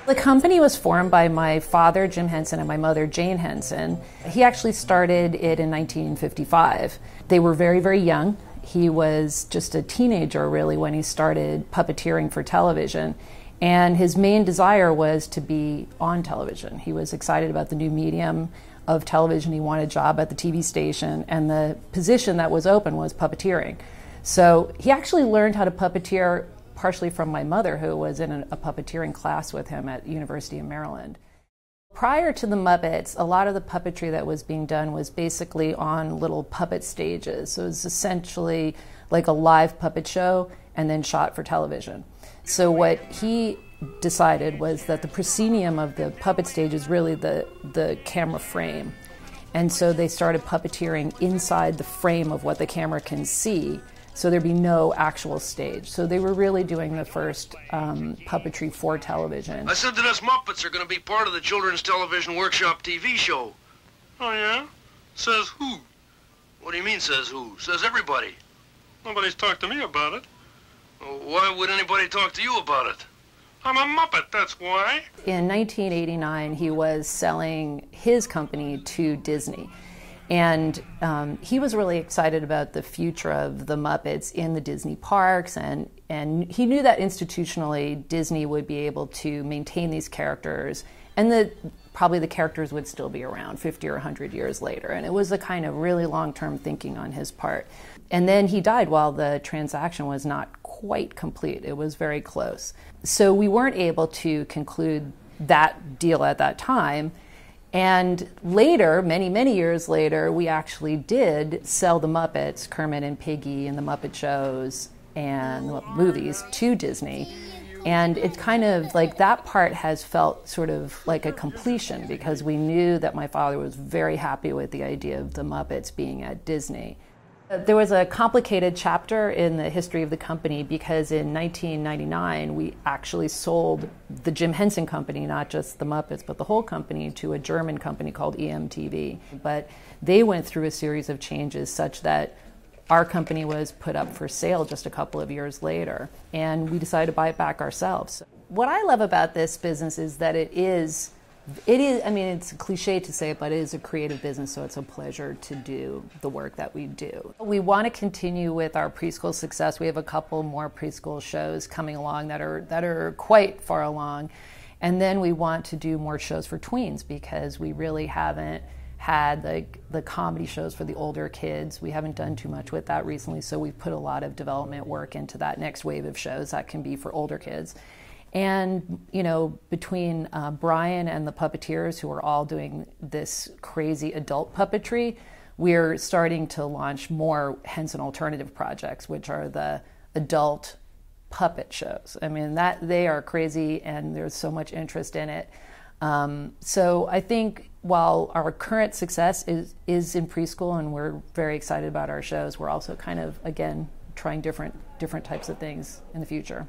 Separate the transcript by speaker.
Speaker 1: The company was formed by my father, Jim Henson, and my mother, Jane Henson. He actually started it in 1955. They were very, very young. He was just a teenager, really, when he started puppeteering for television. And his main desire was to be on television. He was excited about the new medium of television. He wanted a job at the TV station, and the position that was open was puppeteering. So he actually learned how to puppeteer partially from my mother, who was in a puppeteering class with him at University of Maryland. Prior to the Muppets, a lot of the puppetry that was being done was basically on little puppet stages. So it was essentially like a live puppet show and then shot for television. So what he decided was that the proscenium of the puppet stage is really the camera frame. And so they started puppeteering inside the frame of what the camera can see, so there'd be no actual stage. So they were really doing the first puppetry for television.
Speaker 2: I said that us Muppets are going to be part of the Children's Television Workshop TV show.
Speaker 3: Oh, yeah? Says who?
Speaker 2: What do you mean, says who? Says everybody.
Speaker 3: Nobody's talked to me about it.
Speaker 2: Why would anybody talk to you about it?
Speaker 3: I'm a Muppet, that's why.
Speaker 1: In 1989, he was selling his company to Disney. And he was really excited about the future of the Muppets in the Disney parks, and he knew that institutionally Disney would be able to maintain these characters, and that probably the characters would still be around 50 or 100 years later. And it was a kind of really long-term thinking on his part. And then he died while the transaction was not quite complete. It was very close. So we weren't able to conclude that deal at that time. And later, many, many years later, we actually did sell the Muppets, Kermit and Piggy and the Muppet shows and the movies to Disney. And it's kind of like that part has felt sort of like a completion, because we knew that my father was very happy with the idea of the Muppets being at Disney. There was a complicated chapter in the history of the company, because in 1999 we actually sold the Jim Henson Company, not just the Muppets, but the whole company, to a German company called EMTV. But they went through a series of changes such that our company was put up for sale just a couple of years later, and we decided to buy it back ourselves. What I love about this business is that it is, I mean, it's a cliche to say it, but it is a creative business, so it's a pleasure to do the work that we do. We want to continue with our preschool success. We have a couple more preschool shows coming along that are quite far along. And then we want to do more shows for tweens, because we really haven't had the comedy shows for the older kids. We haven't done too much with that recently, so we've put a lot of development work into that next wave of shows that can be for older kids. And, you know, between Brian and the puppeteers, who are all doing this crazy adult puppetry, we're starting to launch more Henson alternative projects, which are the adult puppet shows. I mean, they are crazy, and there's so much interest in it. So I think while our current success is in preschool, and we're very excited about our shows, we're also kind of, again, trying different types of things in the future.